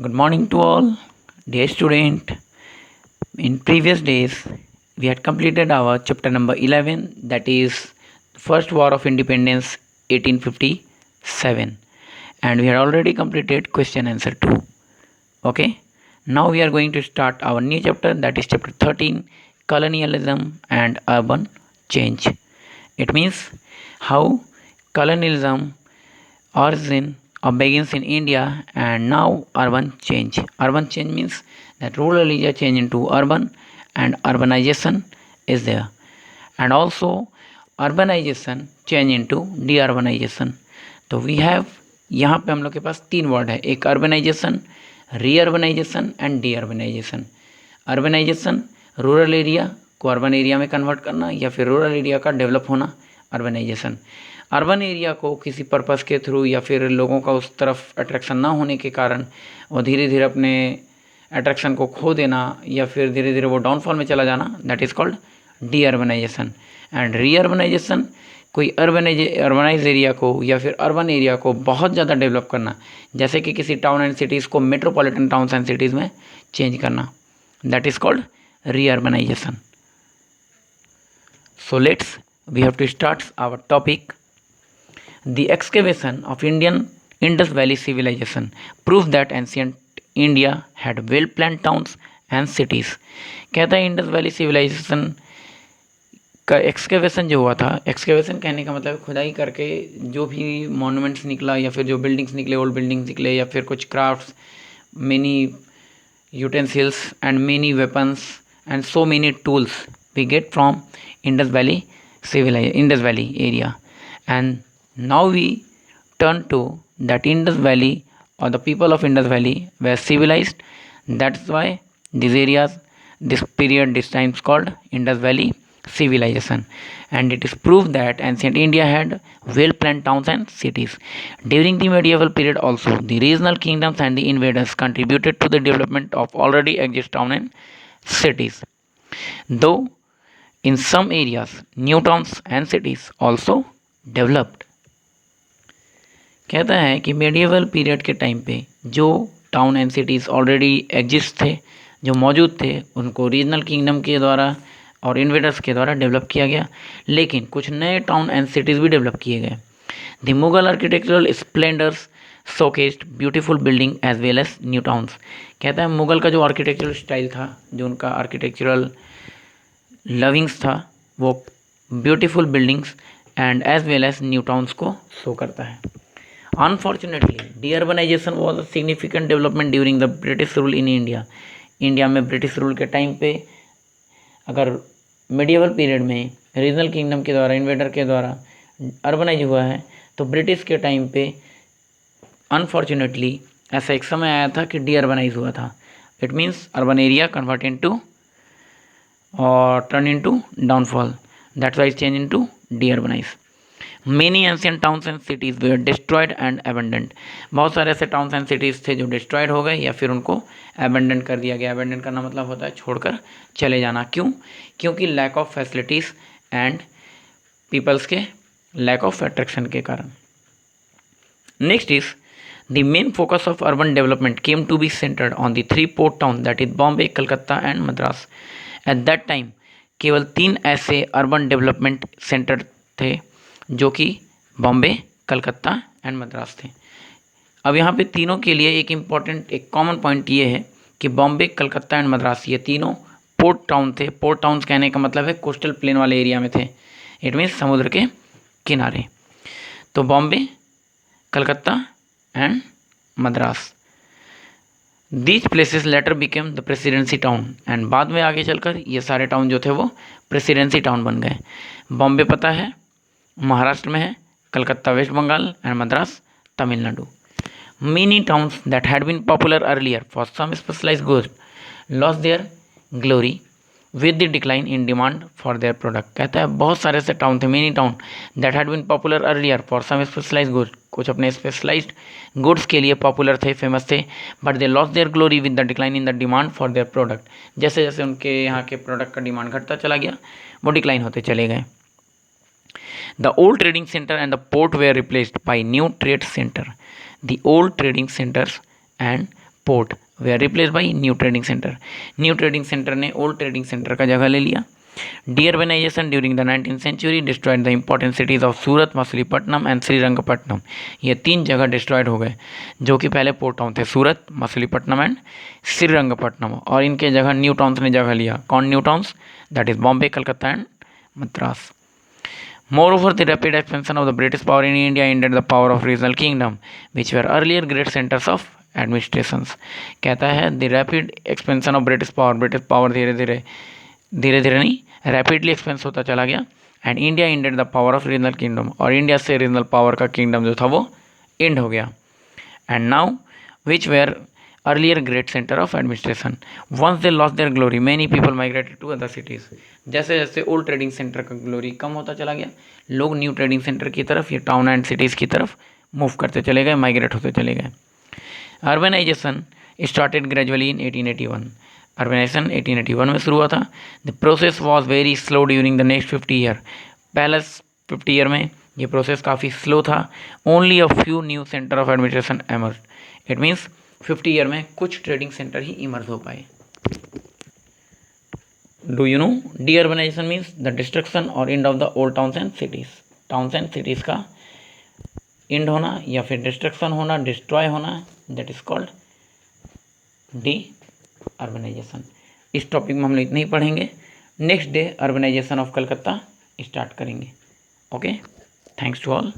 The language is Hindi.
Good morning to all, dear student. In previous days, we had completed our chapter number 11, that is First War of Independence 1857, and we had already completed question answer 2. Okay, now we are going to start our new chapter, that is chapter 13, Colonialism and Urban Change. It means how colonialism origin or begins in India and now urban change. Urban change means that rural area change into urban and urbanization is there. And also urbanization change into deurbanization. तो वी हैव यहाँ पे हम लोग के पास तीन वर्ड है, एक urbanisation, reurbanisation and deurbanisation. Urbanisation rural area को अर्बन एरिया में कन्वर्ट करना या फिर रूरल एरिया का डेवलप होना, अर्बनाइजेशन. अर्बन एरिया को किसी पर्पस के थ्रू या फिर लोगों का उस तरफ अट्रैक्शन ना होने के कारण वो धीरे धीरे अपने अट्रैक्शन को खो देना या फिर धीरे धीरे वो डाउनफॉल में चला जाना, दैट इज़ कॉल्ड डीअर्बनाइजेशन. एंड रीअर्बनाइजेशन कोई अर्बनाइज एरिया को या फिर अर्बन एरिया को बहुत ज़्यादा डेवलप करना, जैसे कि किसी टाउन एंड सिटीज़ को मेट्रोपॉलिटन टाउन्स एंड सिटीज़ में चेंज करना, that is called reurbanisation. So let's we have to start our topic. The excavation of Indian Indus Valley civilization proves that ancient India had well-planned towns and cities. कहता है इंडस वैली सिविलाइजेशन का एक्सकेवेशन जो हुआ था, एक्सकेवेशन कहने का मतलब खुदाई करके जो भी मॉन्यूमेंट्स निकला या फिर जो बिल्डिंग्स निकले, ओल्ड बिल्डिंग्स निकले या फिर कुछ crafts, many utensils and many weapons and so many tools we get from Indus valley area. And now we turn to that Indus Valley or the people of Indus Valley were civilized. That's why these areas, this period, this time is called Indus Valley civilization. And it is proved that ancient India had well planned towns and cities. During the medieval period also, the regional kingdoms and the invaders contributed to the development of already existing towns and cities. Though in some areas, new towns and cities also developed. कहता है कि मेडिएवल पीरियड के टाइम पे जो town and cities already exist थे, जो मौजूद थे, उनको रीजनल किंगडम के द्वारा और इन्वेडर्स के द्वारा डेवलप किया गया, लेकिन कुछ नए टाउन एंड सिटीज़ भी डेवलप किए गए. The Mughal architectural splendours showcased beautiful building as well as new towns. कहता है मुगल का जो आर्किटेक्चरल स्टाइल था, जो उनका आर्किटेक्चरल लविंग्स था, वो beautiful buildings and as well as new towns को शो करता है. Unfortunately, deurbanization was a significant development during the British rule in India. India में ब्रिटिश रूल के टाइम पे अगर मिडिएवल पीरियड में रीजनल किंगडम के द्वारा, इन्वेडर के द्वारा अर्बनाइज हुआ है, तो ब्रिटिश के टाइम पे अनफॉर्चुनेटली ऐसा एक समय आया था कि डीअर्बनाइज हुआ था. It means urban area convert into और turn into downfall, that's why change into deurbanise. Many ancient towns and cities were destroyed and abandoned. बहुत सारे ऐसे टाउन्स एंड सिटीज़ थे जो डिस्ट्रॉयड हो गए या फिर उनको अबेंडन कर दिया गया. अबेंडन करना मतलब होता है छोड़कर चले जाना. क्यों? क्योंकि lack of facilities and peoples के लैक ऑफ अट्रैक्शन के कारण. Next is the main focus of urban development came to be centred on the three port town, that is Bombay, Calcutta and Madras. At that time केवल 3 ऐसे अर्बन डेवलपमेंट सेंटर थे जो कि बॉम्बे, कलकत्ता एंड मद्रास थे. अब यहाँ पे तीनों के लिए एक इम्पॉर्टेंट, एक कॉमन पॉइंट ये है कि बॉम्बे, कलकत्ता एंड मद्रास ये तीनों पोर्ट टाउन थे. पोर्ट टाउन्स कहने का मतलब है कोस्टल प्लेन वाले एरिया में थे. इट मीन्स समुद्र के किनारे. तो Bombay, Calcutta and Madras, these places letter became the presidency town. And बाद में आगे चलकर ये सारे टाउन जो थे वो प्रेसिडेंसी टाउन बन गए. बॉम्बे पता है महाराष्ट्र में है, Calcutta West Bengal and Madras Tamil Nadu. Many towns that had been popular earlier for some specialized goods lost their glory with the decline in demand for their product. कहता है बहुत सारे ऐसे टाउन थे, many town that had been popular earlier for some specialised goods, कुछ अपने स्पेशलाइज्ड गुड्स के लिए पॉपुलर थे, फेमस थे, but they lost their glory with the decline in the demand for their product. जैसे जैसे उनके यहाँ के प्रोडक्ट का डिमांड घटता चला गया, वो डिक्लाइन होते चले गए. The old trading center and the port were replaced by new trade center. The old trading centers and port they are replace by new trading centre. New trading centre ने ओल्ड ट्रेडिंग सेंटर का जगह ले लिया। Deurbanisation during the 19th century destroyed the important cities of Surat, Machilipatnam and Srirangapatna. ये 3 जगह डिस्ट्रॉयड हो गए जो कि पहले पोर्ट टाउन थे, सूरत, मछलीपट्टनम एंड श्रीरंगपट्टनम, और इनके जगह न्यू टाउन्स ने जगह लिया। कौन new towns? That is Bombay, Calcutta and Madras. Moreover, the rapid expansion of the British power in India ended the power of regional kingdom, which were earlier great centers of administrations। कहता है the rapid expansion of British power धीरे धीरे नहीं रैपिडली एक्सपेंस होता चला गया, and India indeed the power of regional kingdom, और इंडिया से रीजनल पावर का किंगडम जो था वो एंड हो गया। And now which where earlier great centre of administration, once they lost their glory many people migrated to other cities. जैसे जैसे ओल्ड ट्रेडिंग सेंटर का ग्लोरी कम होता चला गया, लोग न्यू ट्रेडिंग सेंटर की तरफ या टाउन एंड सिटीज़ की तरफ मूव करते चले गए, माइग्रेट होते चले गए। Urbanisation started gradually in 1881। Urbanisation 1881 में शुरू हुआ था। The process was very slow during the next 50 year. पहले 50 ईयर में ये प्रोसेस काफ़ी स्लो था। Only a few new centre of administration emerge. It means 50 year में कुछ ट्रेडिंग सेंटर ही इमर्ज हो पाए। Do you know deurbanisation means the destruction और end of the old towns and cities. Towns and cities का एंड होना या फिर डिस्ट्रक्शन होना, डिस्ट्रॉय होना, that is called deurbanisation. इस टॉपिक में हम लोग इतना ही पढ़ेंगे। Next day urbanisation of Calcutta start करेंगे। Okay, thanks to all.